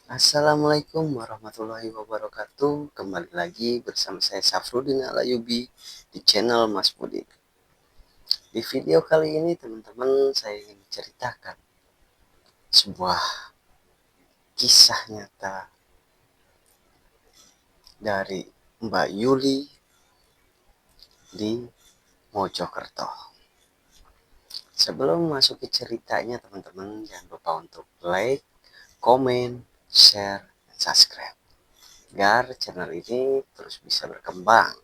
Assalamualaikum warahmatullahi wabarakatuh. Kembali lagi bersama saya Safrudin Alayubi di channel Mas Pudin. Di video kali ini teman-teman saya ingin menceritakan sebuah kisah nyata dari Mbak Yuli di Mojokerto. Sebelum masuk ke ceritanya teman-teman jangan lupa untuk like, komen, share, dan subscribe agar channel ini terus bisa berkembang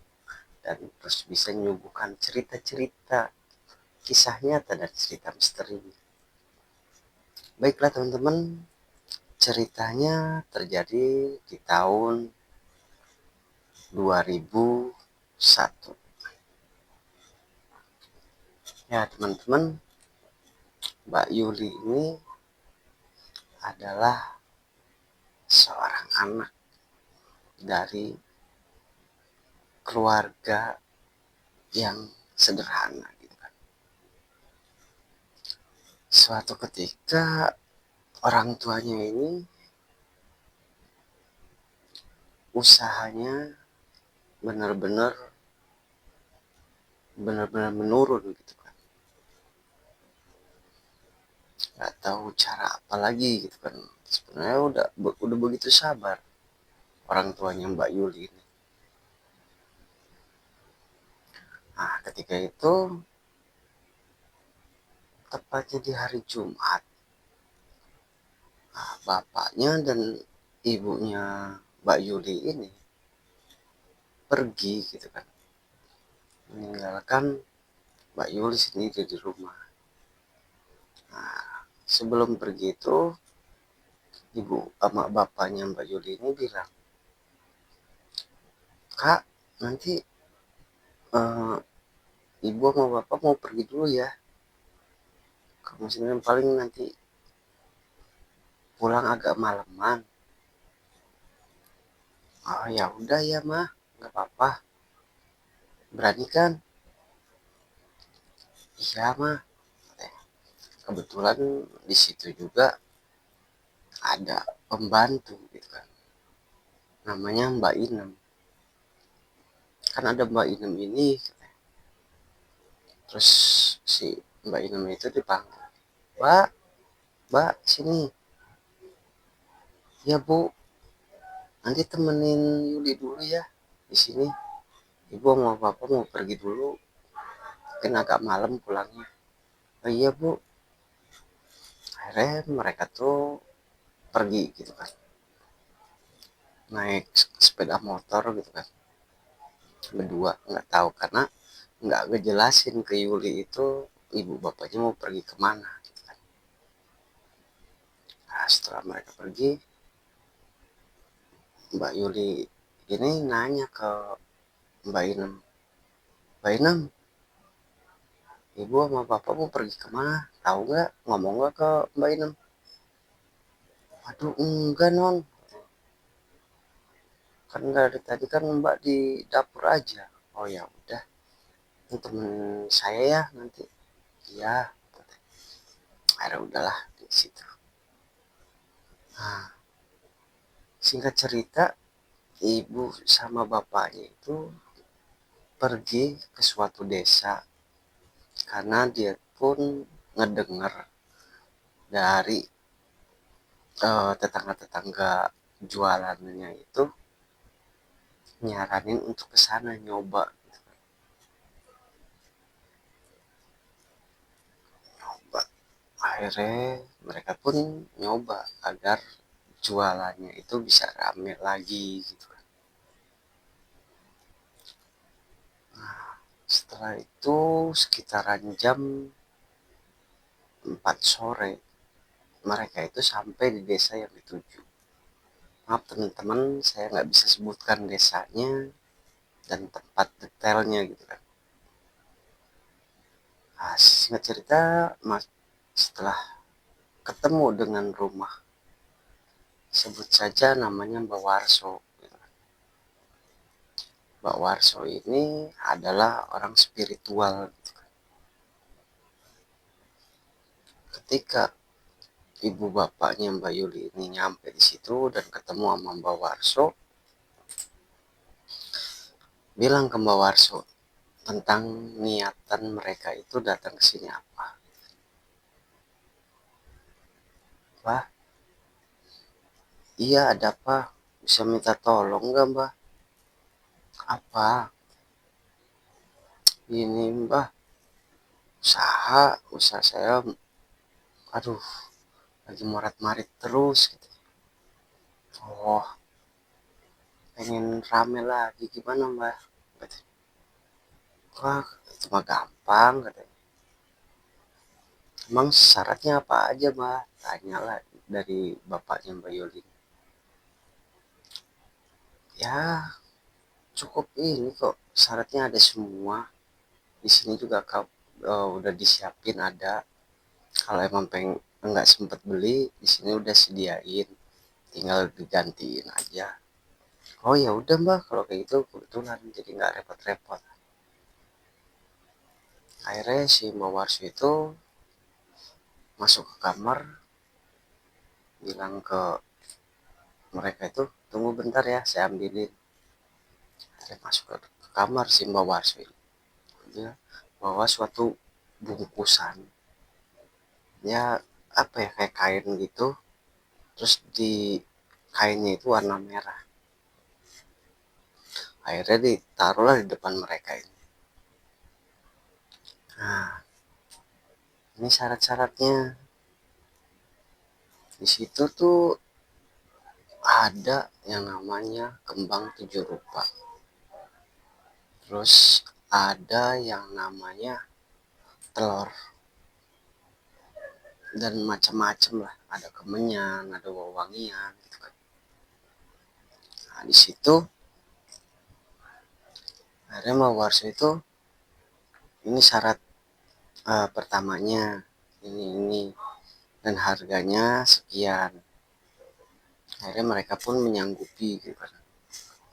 dan terus bisa menyuguhkan cerita-cerita kisah nyata dan cerita misteri. Baiklah teman-teman, ceritanya terjadi di tahun 2001. Ya teman-teman, Mbak Yuli ini adalah seorang anak dari keluarga yang sederhana gitu kan. Suatu ketika orang tuanya ini usahanya benar-benar menurun gitu kan. Nggak tahu cara apa lagi gitu kan. Sebenarnya udah begitu sabar orang tuanya Mbak Yuli ini. Nah, ketika itu tepatnya di hari Jumat, nah, bapaknya dan ibunya Mbak Yuli ini pergi gitu kan, meninggalkan Mbak Yuli sendiri di rumah. Nah, sebelum pergi itu ibu sama bapaknya Mbak Yuli ini bilang, Kak, nanti eh, ibu sama bapak mau pergi dulu ya. Kamu sendiri paling nanti pulang agak malaman. Oh ya udah ya mah, nggak apa-apa. Berani kan? Iya mah. Kebetulan di situ juga ada pembantu gitu kan. Namanya Mbak Inem. Kan ada Mbak Inem ini. Terus si Mbak Inem itu dipanggil. Mbak, Mbak sini. Ya Bu, nanti temenin Yuli dulu ya di sini. Ibu sama Bapak mau pergi dulu. Mungkin agak malam pulangnya. Oh iya Bu. Akhirnya mereka tuh pergi gitu kan. Naik sepeda motor gitu kan. Berdua nggak tahu karena nggak ngejelasin ke Yuli itu ibu bapaknya mau pergi kemana gitu kan. Nah, setelah mereka pergi Mbak Yuli ini nanya ke Mbak Inem, Mbak Inem, ibu sama bapak mau pergi kemana, tahu nggak, ngomong nggak ke Mbak Inem. Aduh enggak non, kan dari tadi kan Mbak di dapur aja. Oh ya udah, ini temen saya ya nanti. Iya, akhirnya udahlah di situ. Nah, singkat cerita ibu sama bapaknya itu pergi ke suatu desa karena dia pun ngedengar dari tetangga-tetangga jualannya itu nyaranin untuk ke sana nyoba. Nyoba. Akhirnya mereka pun nyoba agar jualannya itu bisa rame lagi gitu kan. Nah, setelah itu sekitaran jam 4 sore mereka itu sampai di desa yang dituju. Maaf teman-teman, saya nggak bisa sebutkan desanya dan tempat detailnya gitu kan. Nah, singkat cerita, mas, setelah ketemu dengan rumah, sebut saja namanya Mbak Warso. Gitu kan. Mbak Warso ini adalah orang spiritual. Gitu kan. Ketika ibu bapaknya Mbak Yuli ini nyampe di situ dan ketemu sama Mbak Warso, bilang ke Mbak Warso tentang niatan mereka itu datang ke sini apa. Wah, iya ada apa? Bisa minta tolong nggak Mbak? Apa? Ini Mbak, usaha saya, aduh, lagi morat-marit terus gitu. Oh, pengen rame lagi gimana Mbak? Wah, itu mah gampang katanya. Emang syaratnya apa aja Mbak? Tanyalah dari bapaknya Mbak Yuli. Ya, cukup ini kok. Syaratnya ada semua. Di sini juga udah disiapin ada. Kalau emang nggak sempet beli, di sini udah sediain. Tinggal digantiin aja. Oh ya udah Mbak, kalau kayak gitu kebetulan jadi nggak repot-repot. Akhirnya si Mbak Warsi itu masuk ke kamar, bilang ke mereka itu, tunggu bentar ya, saya ambilin. Akhirnya masuk ke kamar si Mbak Warsi. Dia bawa suatu bungkusan. Ya apa ya, kayak kain gitu. Terus di kainnya itu warna merah. Akhirnya ditaruhlah di depan mereka ini. Nah, ini syarat-syaratnya. Di situ tuh ada yang namanya kembang 7 rupa. Terus ada yang namanya telur dan macam-macam lah. Ada kemenyan, ada wewangian gitu kan. Nah, di situ akhirnya mau Warso itu, ini syarat pertamanya ini dan harganya sekian. Akhirnya mereka pun menyanggupi gitu kan.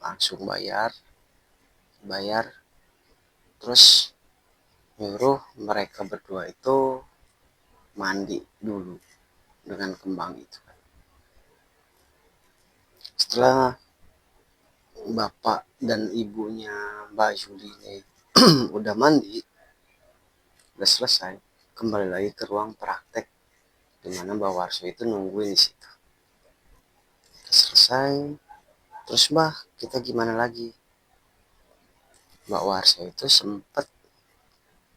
Langsung bayar terus nyuruh mereka berdua itu mandi dulu dengan kembang itu. Setelah bapak dan ibunya Mbak Juli ini udah mandi, udah selesai, kembali lagi ke ruang praktek di mana Mbak Warso itu nungguin di situ. Udah selesai, terus Mbak, kita gimana lagi? Mbak Warso itu sempet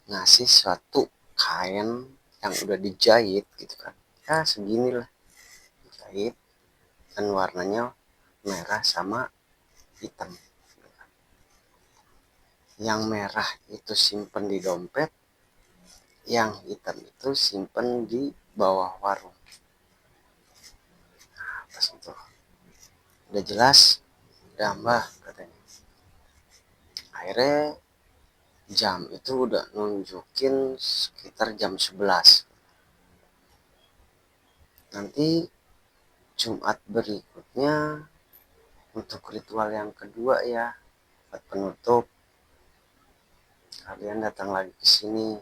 ngasih suatu kain yang udah dijahit gitu kan. Ya segini lah, dijahit dan warnanya merah sama hitam. Yang merah itu simpen di dompet, yang hitam itu simpen di bawah warung. Nah, pas itu udah jelas, udah Mbah katanya. Akhirnya jam itu udah nunjukin sekitar jam 11. Nanti Jumat berikutnya untuk ritual yang kedua ya, buat penutup, kalian datang lagi ke sini.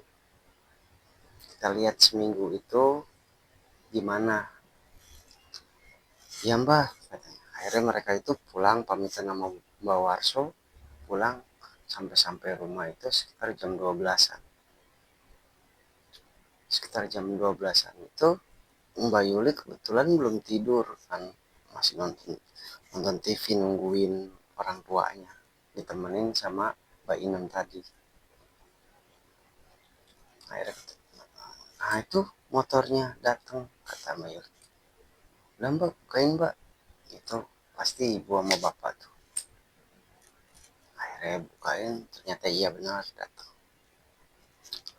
Kita lihat seminggu itu gimana. Ya Mbah katanya. Akhirnya mereka itu pulang, pamitan sama Mbak Warso, pulang sampai rumah itu sekitar jam 12-an. Sekitar jam 12-an itu Mbak Yuli kebetulan belum tidur kan, masih nonton TV nungguin orang tuanya, ditemenin sama Mbak Inem tadi. Akhirnya, nah itu motornya datang, kata Mbak Yuli. Udah Mbak, bukain Mbak. Itu pasti ibu sama bapak tuh. Akhirnya bukain, ternyata iya benar datang.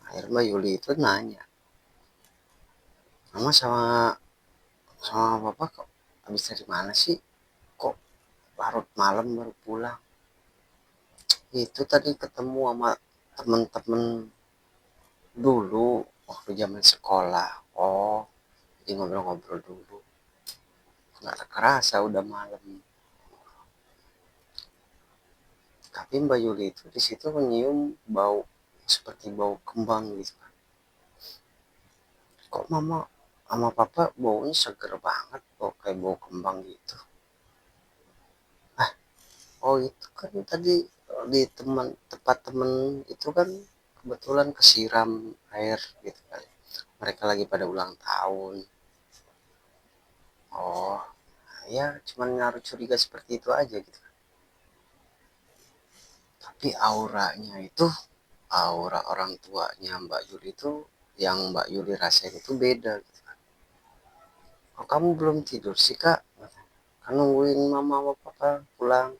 Akhirnya Mbak Yuli itu nanya, Mama sama bapak kok habis dari mana sih? Kok larut malam baru pulang? Itu tadi ketemu sama temen-temen dulu waktu zaman sekolah. Oh, jadi ngobrol-ngobrol dulu. Nggak kerasa udah malam. Tapi Mbak Yuli itu di situ menyium bau seperti bau kembang gitu kan. Kok Mama sama papa baunya seger banget, bau kayak bau kembang gitu. Oh itu kan tadi di tempat temen itu kan kebetulan kesiram air gitu kan. Mereka lagi pada ulang tahun. Oh, ya cuman naruh curiga seperti itu aja gitu. Tapi auranya itu, aura orang tuanya Mbak Yuli itu, yang Mbak Yuli rasain itu beda gitu kan. Oh, kamu belum tidur sih kak? Kan nungguin mama sama papa pulang.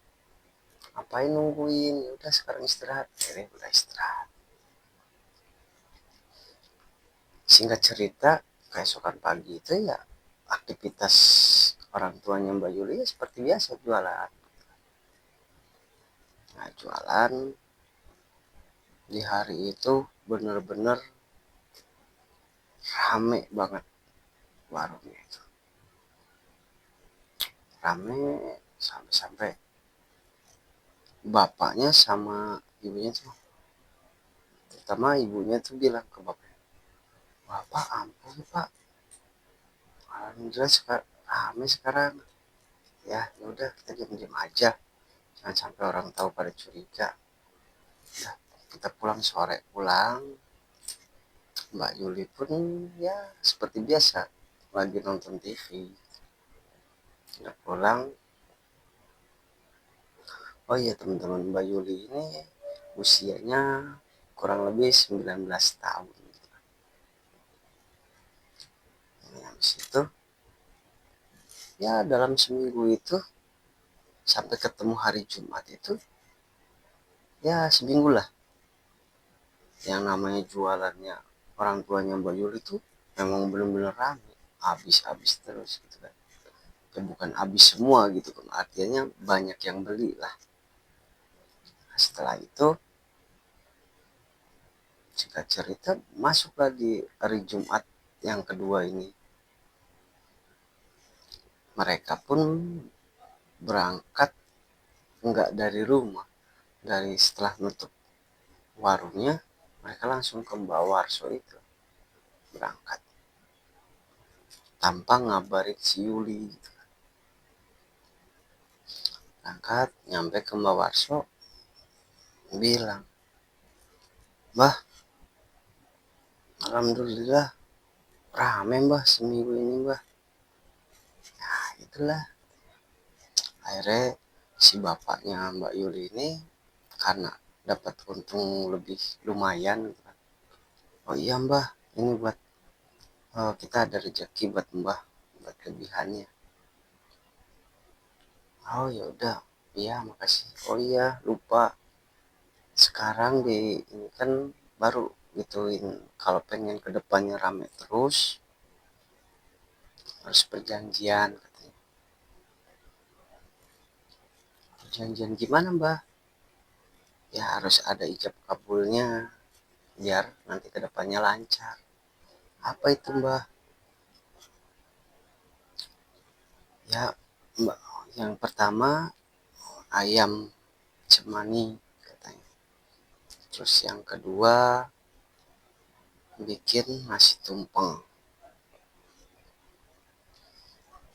Ngapain nungguin? Ya udah sekarang istirahat. Akhirnya udah istirahat. Singkat cerita, keesokan pagi itu ya aktivitas orang tuanya Mbak Yuli ya seperti biasa jualan. Nah, jualan di hari itu bener-bener rame banget warungnya itu. Rame sampai-sampai bapaknya sama ibunya tuh, terutama ibunya tuh bilang ke bapaknya, "Bapak ampun Pak, alhamdulillah rame sekarang. Ya, udah kita diam-diam aja. Jangan sampai orang tahu pada curiga. Udah, kita pulang sore pulang." Mbak Yuli pun ya seperti biasa lagi nonton TV. Udah pulang. Oh iya teman-teman, Mbak Yuli ini usianya kurang lebih 19 tahun. Nah, habis itu ya dalam seminggu itu sampai ketemu hari Jumat itu ya seminggu lah, yang namanya jualannya orang tuanya Mbak Yuli itu memang benar-benar rame, habis-habis terus gitu kan. Ya bukan habis semua gitu kan, artinya banyak yang beli lah. Nah, setelah itu singkat cerita masuklah di hari Jumat yang kedua ini, mereka pun berangkat enggak dari rumah, dari setelah nutup warungnya mereka langsung ke Mbak Warso itu berangkat tanpa ngabarin si Yuli gitu. Berangkat nyampe ke Mbak Warso bilang, "Mbah, alhamdulillah rame mbah seminggu ini mbah." Nah itulah akhirnya si bapaknya Mbak Yuli ini karena dapat untung lebih lumayan gitu kan. "Oh iya mbah, ini buat kita ada rezeki buat mbah, buat kelebihannya." "Oh ya udah, iya makasih." "Oh iya lupa, sekarang di ini kan baru gituin, kalau pengen kedepannya rame terus harus perjanjian katanya." "Perjanjian gimana mbah?" "Ya harus ada ijab kabulnya biar nanti kedepannya lancar." "Apa itu mbah?" "Ya mbak, yang pertama ayam cemani katanya, terus yang kedua bikin nasi tumpeng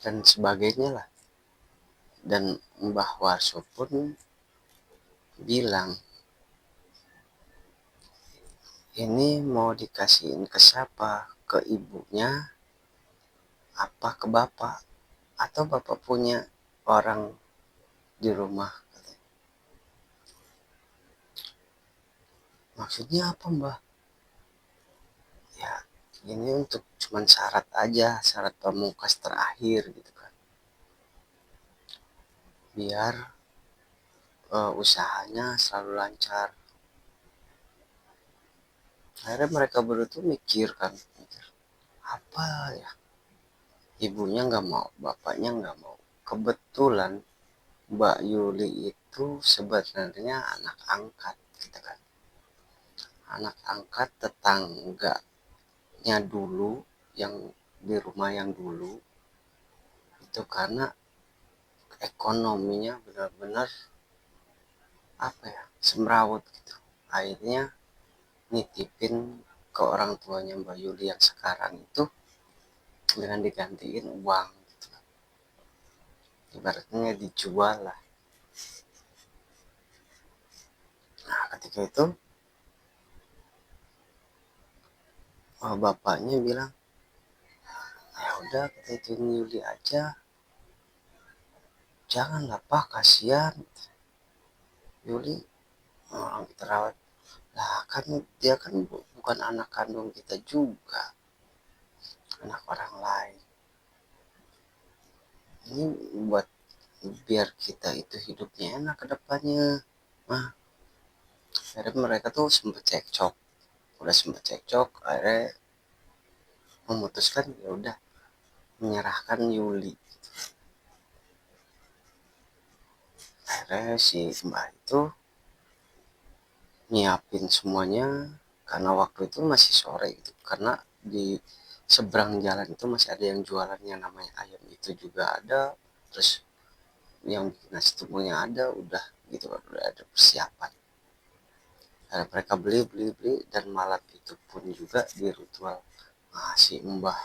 dan sebagainya lah." Dan Mbah Warso pun bilang, "Ini mau dikasihin ke siapa? Ke ibunya apa ke bapak? Atau bapak punya orang di rumah?" "Maksudnya apa mbah?" "Ya ini untuk cuman syarat aja, syarat pamungkas terakhir gitu kan, biar usahanya selalu lancar." Akhirnya mereka berdua tuh mikir kan, mikir apa ya, ibunya nggak mau, bapaknya nggak mau. Kebetulan Mbak Yuli itu sebenarnya anak angkat gitu kan, anak angkat tetangganya dulu, yang di rumah yang dulu itu, karena ekonominya benar-benar apa ya, semrawut gitu. Akhirnya nitipin ke orang tuanya Mbak Yuli yang sekarang itu dengan digantiin uang gitu. Ibaratnya dijual lah. Nah ketika itu bapaknya bilang, ya udah kita itu Yuli aja, janganlah pak, kasihan Yuli orang terawat. Lah kan dia kan bukan anak kandung kita juga, anak orang lain. Ini buat biar kita itu hidupnya enak ke depannya. Nah akhirnya mereka tuh sempet cekcok, akhirnya memutuskan ya udah menyerahkan Yuli. Akhirnya si mbak itu nyiapin semuanya, karena waktu itu masih sore gitu, karena di seberang jalan itu masih ada yang jualan yang namanya ayam itu juga ada, terus yang nasi tumpengnya ada, udah gitu udah ada persiapan. Nah, mereka beli dan malam itu pun juga di ritual si Mbah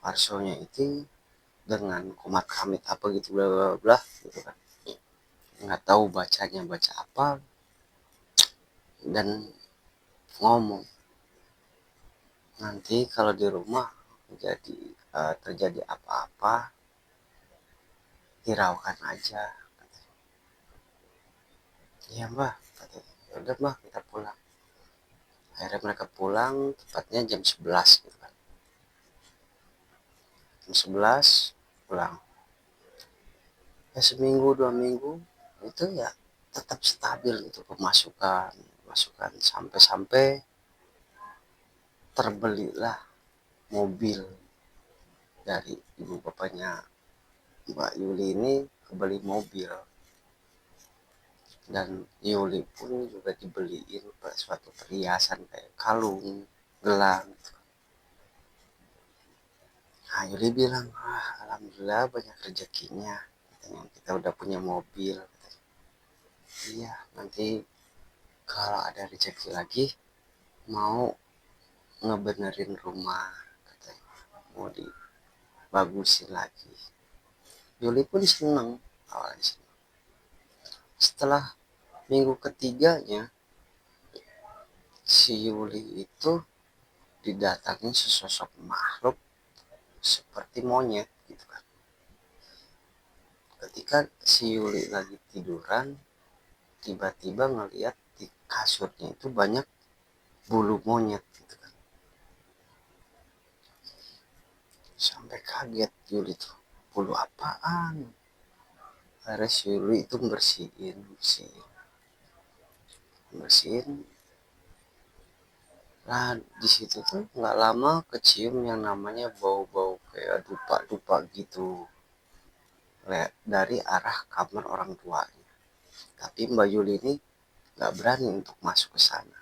Arsonya itu dengan komat kamit apa gitu bla bla bla gitu kan, nggak tahu bacanya baca apa, dan ngomong nanti kalau di rumah terjadi apa-apa hiraukan aja. Iya mbah, ya udah mbah kita pulang. Akhirnya mereka pulang tepatnya jam 11 gitu kan, jam 11 pulang. Ya seminggu 2 minggu itu ya tetap stabil gitu pemasukan sampai terbelilah mobil dari ibu bapaknya Mbak Yuli ini, kebeli mobil, dan Yuli pun juga dibeliin suatu perhiasan kayak kalung, gelang. Nah Yuli bilang, alhamdulillah banyak rezekinya, katanya kita udah punya mobil. Iya nanti kalau ada rezeki lagi mau ngebenerin rumah, katanya mau dibagusin lagi. Yuli pun seneng, awalnya seneng. Setelah minggu ketiganya si Yuli itu didatangi sesosok makhluk seperti monyet gitu kan. Ketika si Yuli lagi tiduran, tiba-tiba ngeliat di kasurnya itu banyak bulu monyet gitu kan. Sampai kaget Yuli tuh, bulu apaan? Akhirnya si Yuli itu bersihin. Nah di situ tuh nggak lama kecium yang namanya bau-bau kayak dupa-dupa gitu dari arah kamar orang tuanya. Tapi Mbak Yuli ini nggak berani untuk masuk ke sana.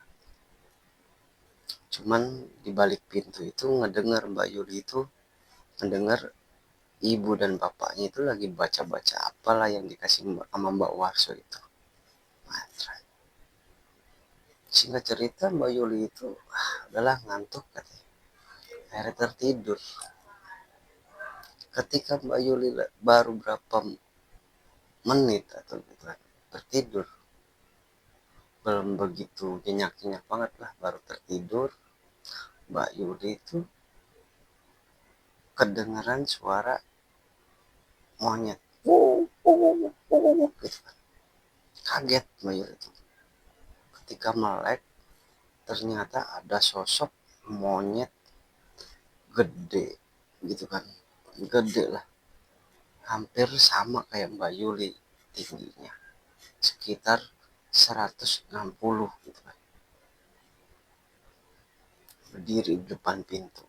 Cuman di balik pintu itu ngedengar Mbak Yuli itu ngedengar ibu dan bapaknya itu lagi baca-baca apalah yang dikasih sama Mbak Warso itu. Mantra. Singkat cerita Mbak Yuli itu adalah ngantuk katanya. Akhirnya tertidur. Ketika Mbak Yuli baru berapa menit atau gitu kan tertidur, belum begitu nyenyak-nyenyak banget lah, baru tertidur, Mbak Yuli itu kedengeran suara monyet gitu kan. Kaget Mbak Yuli itu, ketika melek ternyata ada sosok monyet gede gitu kan, gede lah, hampir sama kayak Mbak Yuli tingginya, sekitar 160 gitu kan, berdiri di depan pintu.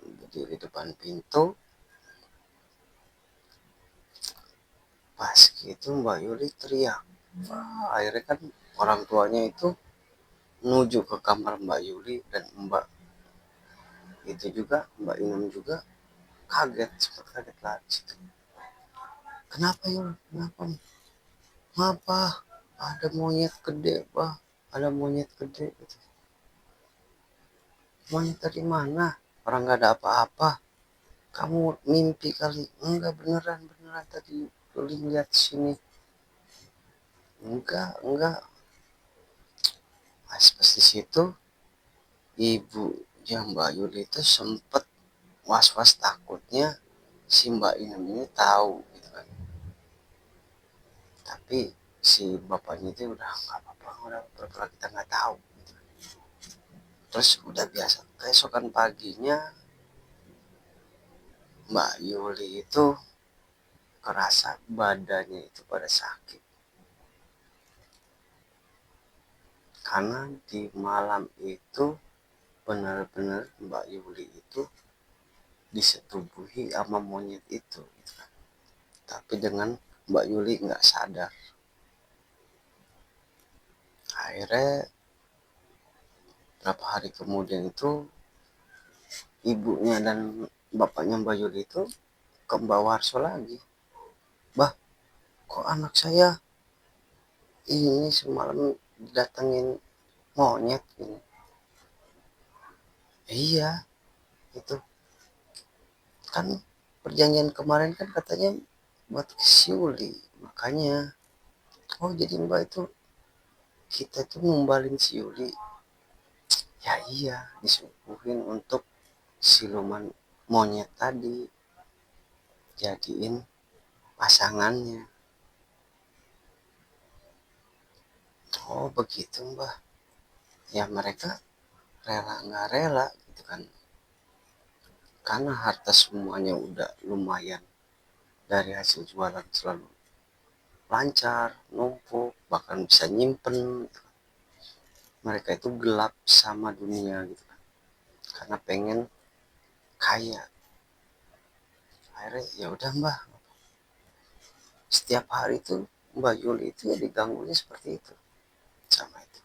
Berdiri depan pintu, pas gitu Mbak Yuli teriak. Akhirnya kan orang tuanya itu menuju ke kamar Mbak Yuli, dan Mbak itu juga, Mbak Inam juga kaget, sempat kaget lah di situ. Kenapa Yul? Kenapa nih? Apa? Ada monyet gede, Pak. Ada monyet gede gitu. Monyet dari mana? Orang nggak ada apa-apa. Kamu mimpi kali. Enggak, beneran beneran tadi Yuli lihat sini. Enggak. Pas di situ ibunya Mbak Yuli itu sempet was-was, takutnya si Mbak Inem ini tahu gitu kan. Tapi si bapaknya itu udah nggak apa-apa, udah pura-pura kita nggak tahu gitu. Terus udah biasa, keesokan paginya Mbak Yuli itu kerasa badannya itu pada sakit, karena di malam itu benar-benar Mbak Yuli itu disetubuhi sama monyet itu gitu kan. Tapi dengan Mbak Yuli nggak sadar. Akhirnya berapa hari kemudian itu ibunya dan bapaknya Mbak Yuli itu ke Mbak Warso lagi. Bah, kok anak saya ini semalam datengin monyet ini? Iya, itu kan perjanjian kemarin kan katanya buat ke Siuli, makanya. Oh, jadi Mbak itu kita tuh numbalin Siuli. Ya iya, disuguhin untuk siluman monyet tadi jadiin pasangannya. Oh begitu Mbah. Ya mereka rela nggak rela gitu kan, karena harta semuanya udah lumayan, dari hasil jualan selalu lancar, numpuk, bahkan bisa nyimpen gitu. Mereka itu gelap sama dunia gitu kan, karena pengen kaya. Akhirnya ya udah Mbah, setiap hari itu Mbak Yuli itu ya diganggunya seperti itu sama itu,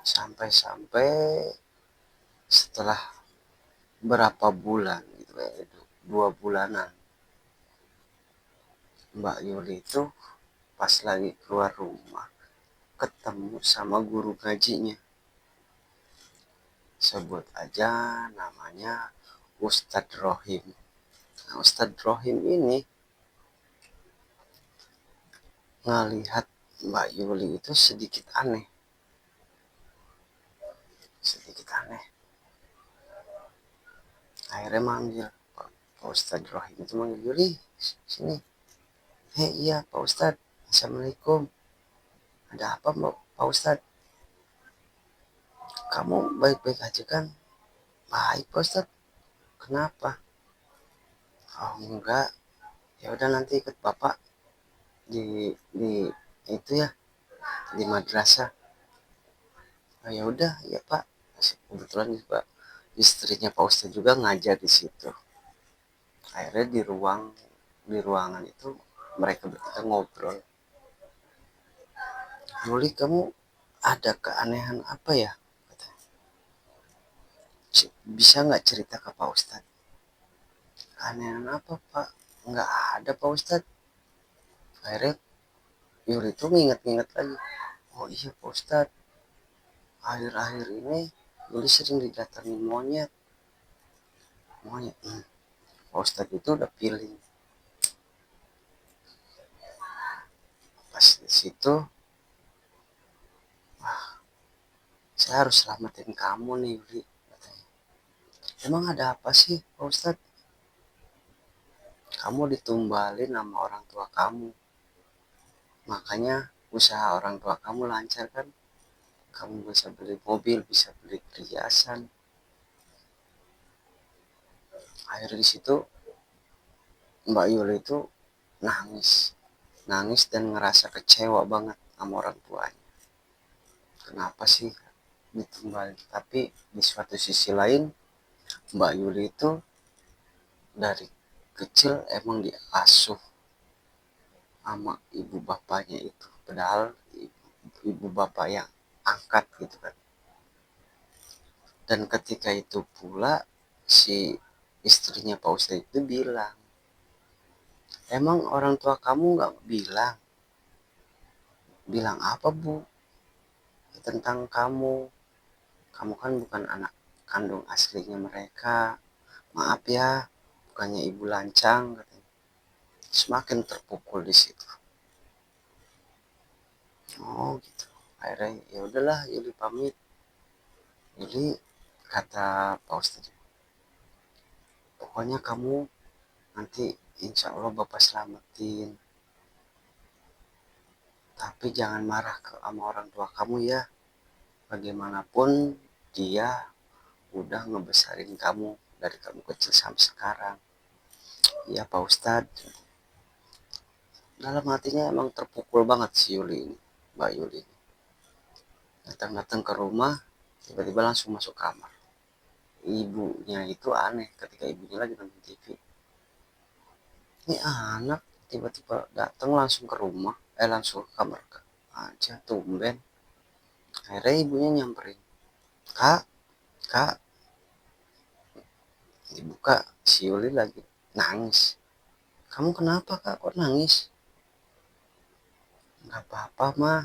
sampai-sampai setelah berapa bulan gitu ya, 2 bulanan, Mbak Yuli itu pas lagi keluar rumah ketemu sama guru ngajinya, sebut aja namanya Ustadz Rohim. Nah, Ustadz Rohim ini ngelihat Mbak Yuli itu sedikit aneh. Akhirnya manggil Pak Ustadz Rohim itu, manggil Yuli sini. Hei iya Pak Ustadz, Assalamualaikum. Ada apa Pak Ustadz? Kamu baik-baik aja kan? Baik Pak Ustadz. Kenapa? Oh enggak, ya udah nanti ikut Bapak di itu ya, di madrasah. Oh, ya udah ya Pak. Kebetulan Pak istrinya Pak Ustadz juga ngajar di situ. Akhirnya di ruangan itu mereka bertiga ngobrol. Yuli, kamu ada keanehan apa ya? Bisa nggak cerita ke Pak Ustadz? Keanehan apa Pak? Nggak ada Pak Ustadz. Akhirnya Yuli itu nginget-nginget lagi. Oh iya Pak Ustadz, akhir-akhir ini Yuli sering didatangin monyet. Pak Ustadz itu udah pilih. Pas di situ, wah, saya harus selamatin kamu nih Yuli. Emang ada apa sih Pak Ustadz? Kamu ditumbalin sama orang tua kamu. Makanya usaha orang tua kamu lancar kan? Kamu bisa beli mobil, bisa beli perhiasan. Akhirnya di situ Mbak Yuli itu nangis. Nangis dan ngerasa kecewa banget sama orang tuanya. Kenapa sih ditumbalin? Tapi di suatu sisi lain, Mbak Yuli itu dari kecil emang diasuh sama ibu bapaknya itu, padahal ibu bapak yang angkat gitu kan. Dan ketika itu pula si istrinya Pak Ustadz itu bilang, emang orang tua kamu nggak bilang? Bilang apa Bu tentang kamu? kamu kan bukan anak kandung aslinya mereka, maaf ya, bukannya ibu lancang katanya. Semakin terpukul di situ. Oh gitu. Akhirnya ya udahlah, Yuli pamit. Yuli kata Pak Ustadz, pokoknya kamu nanti insya Allah Bapak selamatin, tapi jangan marah sama orang tua kamu ya, bagaimanapun dia udah ngebesarin kamu dari kamu kecil sampai sekarang. Iya Pak Ustadz. Dalam hatinya emang terpukul banget si Yuli ini, Mbak Yuli ini. Datang-datang ke rumah, tiba-tiba langsung masuk kamar. Ibunya itu aneh ketika ibunya lagi nonton TV. Ini anak tiba-tiba datang langsung ke rumah, langsung ke kamar aja, tumben. Akhirnya ibunya nyamperin, kak, kak, dibuka, si Yuli lagi nangis. Kamu kenapa kak, kok nangis? Nggak apa-apa mah,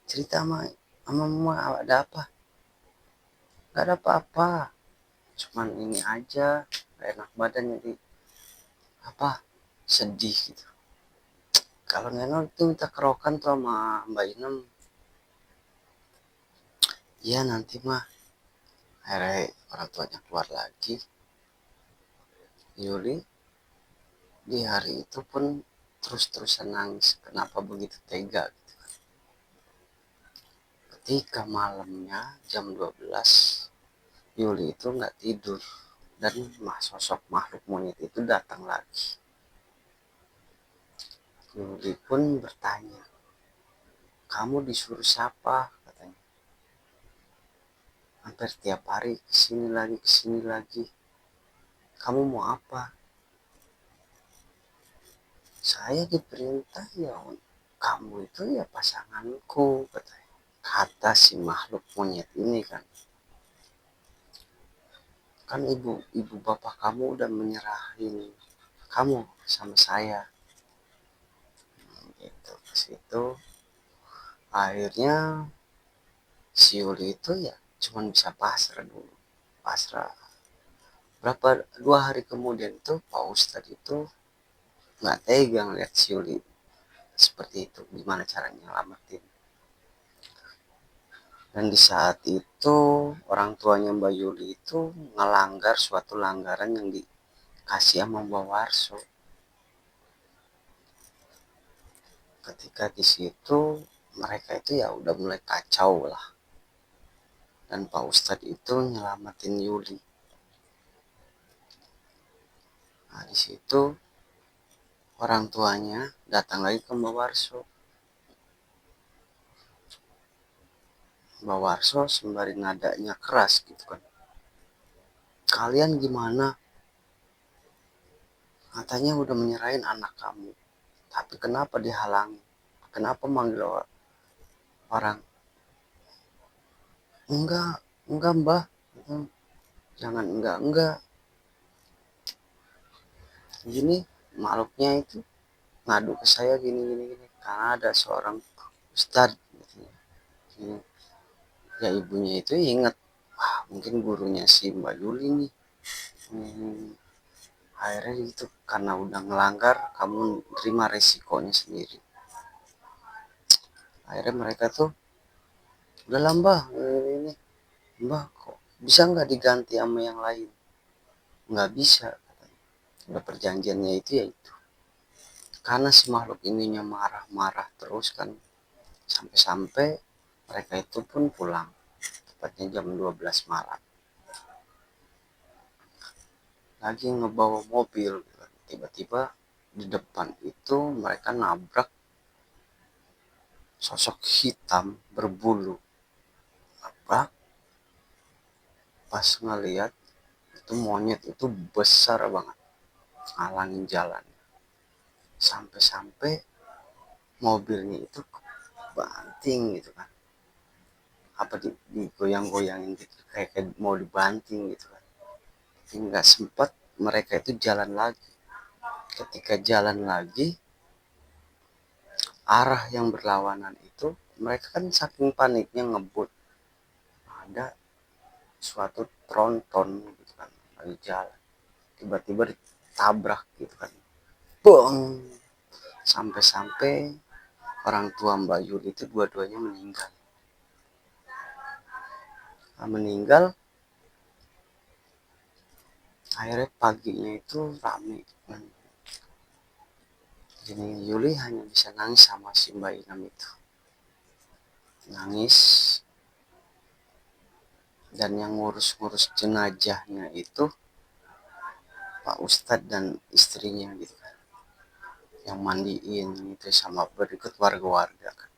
cerita sama mama, ada apa? Nggak ada apa-apa, cuman ini aja, gak enak badan, jadi apa, sedih gitu. Kalau Neno itu minta kerokan tuh sama Mbak Inem. Iya nanti mah. Akhirnya orang tuanya keluar lagi. Yuli di hari itu pun terus-terusan nangis. Kenapa begitu tega gitu. Ketika malamnya jam 12, Yuli itu nggak tidur. Dan sosok makhluk monyet itu datang lagi. Yuli pun bertanya, kamu disuruh siapa? Katanya. Hampir tiap hari kesini lagi. Kamu mau apa? Saya diperintah ya, kamu itu ya pasanganku, katanya. Kata si makhluk monyet ini kan. Kan ibu bapak kamu udah menyerahin kamu sama saya. Gitu. Ke situ akhirnya si Yuli itu ya cuman bisa pasrah dulu. Pasrah. Berapa 2 hari kemudian tuh Pak Ustadz itu nggak tega ngeliat si Yuli seperti itu, gimana caranya nyelamatin. Dan di saat itu orang tuanya Mbak Yuli itu ngelanggar suatu langgaran yang dikasih sama Mbak Warso. Ketika di situ mereka itu ya udah mulai kacau lah. Dan Pak Ustadz itu nyelamatin Yuli. Nah di situ orang tuanya datang lagi ke Mbak Warso. Mbak Warso sembari nadanya keras gitu kan. Kalian gimana? Katanya udah menyerahin anak kamu. Tapi kenapa dihalangi? Kenapa manggil orang? Enggak mbah. Jangan enggak. Gini makhluknya itu ngadu ke saya gini. Karena ada seorang ustadz. Gitu. Ya ibunya itu ingat. Wah mungkin gurunya si Mbak Yuli nih. Akhirnya itu karena udah ngelanggar, kamu terima resikonya sendiri. Akhirnya mereka tuh udah mbah ini mbah kok bisa nggak diganti sama yang lain, nggak bisa katanya. Udah perjanjiannya itu ya itu, karena si makhluk ininya marah-marah terus kan, sampai-sampai mereka itu pun pulang tepatnya jam 12 malam lagi ngebawa mobil. Tiba-tiba di depan itu mereka nabrak sosok hitam berbulu. Nabrak, pas ngeliat itu monyet itu besar banget ngalangin jalan, sampai-sampai mobilnya itu banting gitu kan, apa digoyang-goyangin gitu kayak mau dibanting gitu kan. Nggak sempat mereka itu jalan lagi. Ketika jalan lagi arah yang berlawanan itu, mereka kan saking paniknya ngebut, ada suatu tronton gitu kan, lagi jalan tiba-tiba ditabrak gitu kan, bong, sampai-sampai orang tua Mbak Yuli itu dua-duanya meninggal. Meninggal, akhirnya paginya itu rame. Jadi Yuli hanya bisa nangis sama si Mbak Inam itu, nangis. Dan yang ngurus-ngurus jenazahnya itu Pak Ustadz dan istrinya gitu kan, yang mandiin itu sama berikut warga-warga kan.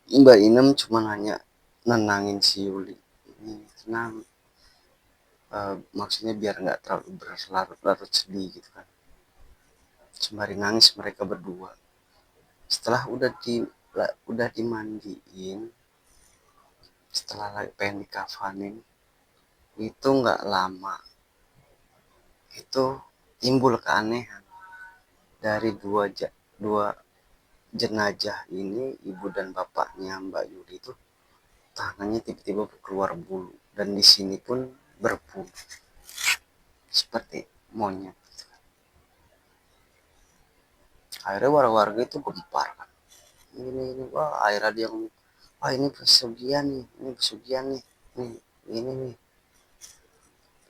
Mbak Inem cuma hanya nenangin si Yuli, ini tenang, maksudnya biar nggak terlalu berlarut-larut sedih gitu kan, sembari nangis mereka berdua. Setelah udah dimandiin, setelah lagi pengen dikafanin, itu nggak lama itu timbul keanehan dari dua jenazah ini. Ibu dan bapaknya Mbak Yuli itu tangannya tiba-tiba keluar bulu, dan di sini pun berbulu seperti monyet. Akhirnya warga-warga itu gempar kan, ini wah, akhirnya dia ngomong, wah ini pesugihan nih, ini pesugihan nih, ini nih,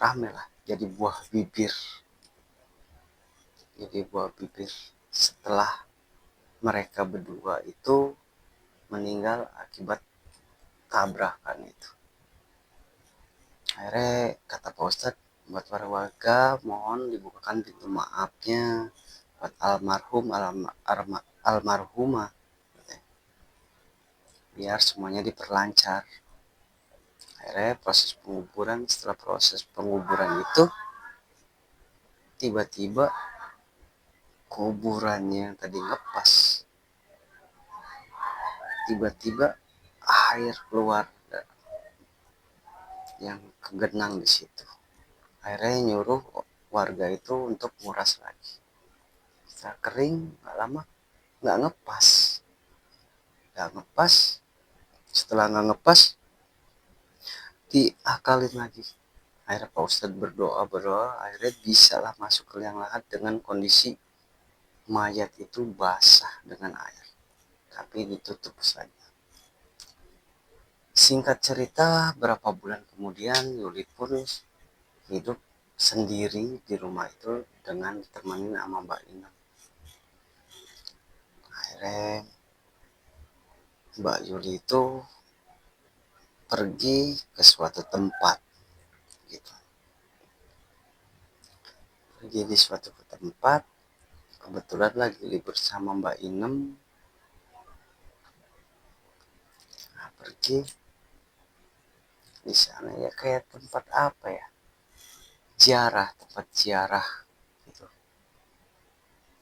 rame lah, jadi buah bibir. Setelah mereka berdua itu meninggal akibat tabrakan itu. Akhirnya kata Pak Ustadz, buat para warga mohon dibukakan pintu maafnya buat almarhumah, biar semuanya diperlancar. Akhirnya setelah proses penguburan itu, tiba-tiba kuburannya yang tadi ngepas, tiba-tiba air keluar yang kegenang di situ. Akhirnya nyuruh warga itu untuk nguras lagi. Setelah kering, nggak lama nggak ngepas. Setelah nggak ngepas, diakalin lagi. Akhirnya Pak Ustadz berdoa, akhirnya bisa lah masuk ke liang lahat dengan kondisi mayat itu basah dengan air, tapi ditutup saja. Singkat cerita, berapa bulan kemudian Yuli pun hidup sendiri di rumah itu dengan ditemani sama Mbak Ina. Akhirnya Mbak Yuli itu pergi ke suatu tempat gitu. Pergi di suatu tempat, kebetulan lagi libur sama Mbak Inem. Nah, pergi di sana ya kayak tempat apa ya, tempat ziarah gitu.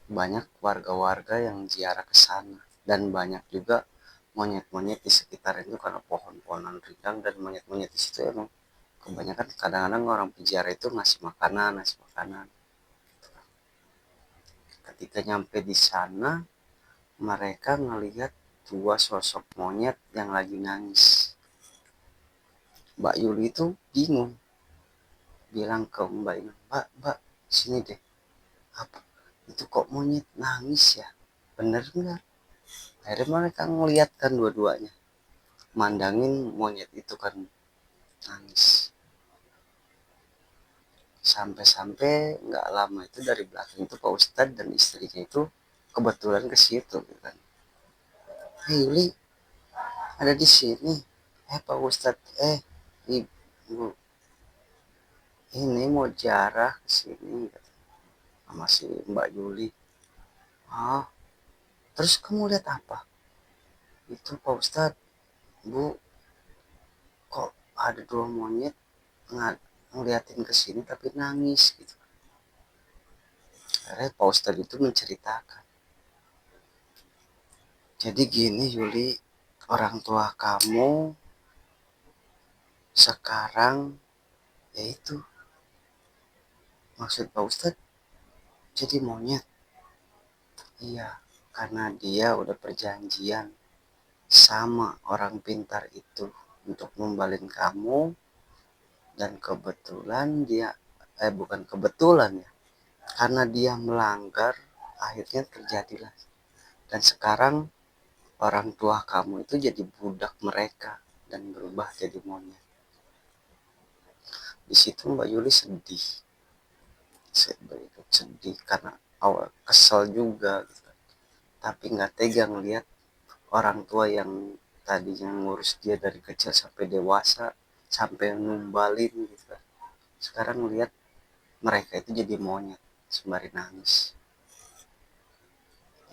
Banyak warga-warga yang ziarah ke sana, dan banyak juga monyet-monyet di sekitar itu karena pohon-pohonan rindang, dan monyet-monyet di situ emang kebanyakan kadang-kadang orang peziarah itu ngasih makanan. Ketika nyampe di sana, mereka ngelihat dua sosok monyet yang lagi nangis. Mbak Yuli itu bingung, bilang ke Mbak Ina, Mbak, sini deh. Apa? Itu kok monyet nangis ya? Bener nggak? Akhirnya mereka ngeliat kan dua-duanya, mandangin monyet itu kan nangis. Sampai-sampai nggak lama itu dari belakang itu Pak Ustadz dan istrinya itu kebetulan ke situ gitu kan. Hei Yuli, ada di sini. Pak Ustadz, ibu, ini mau ziarah ke sini sama si Mbak Yuli. Ah, terus kamu lihat apa? Itu Pak Ustadz, Bu, kok ada dua monyet ngeliatin ke sini tapi nangis gitu. Akhirnya Pak Ustadz itu menceritakan. Jadi gini Yuli, orang tua kamu sekarang yaitu, maksud Pak Ustadz, jadi monyet. Iya, karena dia udah perjanjian sama orang pintar itu. untuk numbalin kamu, dan kebetulan dia bukan kebetulan ya, karena dia melanggar, akhirnya terjadilah. Dan sekarang orang tua kamu itu jadi budak mereka dan berubah jadi monyet. Di situ Mbak Yuli sedih, sedih karena awal kesel juga gitu. Tapi nggak tega ngelihat orang tua yang tadinya ngurus dia dari kecil sampai dewasa, sampai numbalin gitu. Sekarang lihat mereka itu jadi monyet sembari nangis.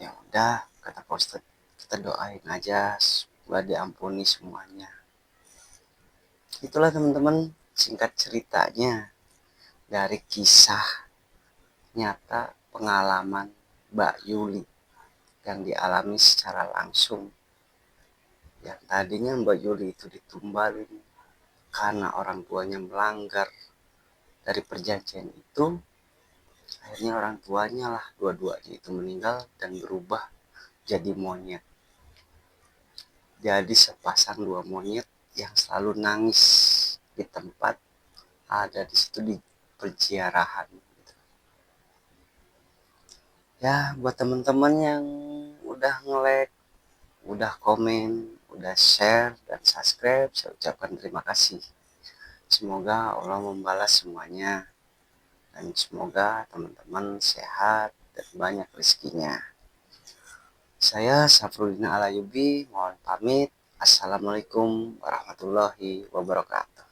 Ya udah, kata Pak Ustadz, kita doain aja supaya diampuni semuanya. Itulah teman-teman, singkat ceritanya dari kisah nyata pengalaman Mbak Yuli yang dialami secara langsung. Yang tadinya Mbak Yuli itu ditumbalin karena orang tuanya melanggar dari perjanjian itu, akhirnya orang tuanya lah dua-duanya itu meninggal dan berubah jadi monyet. Jadi sepasang dua monyet yang selalu nangis di tempat ada di situ di perziarahan. Ya buat teman-teman yang udah nge-like, udah komen, udah share dan subscribe, saya ucapkan terima kasih. Semoga Allah membalas semuanya dan semoga teman-teman sehat dan banyak rezekinya. Saya Safruddin Alayubi, mohon pamit. Assalamualaikum warahmatullahi wabarakatuh.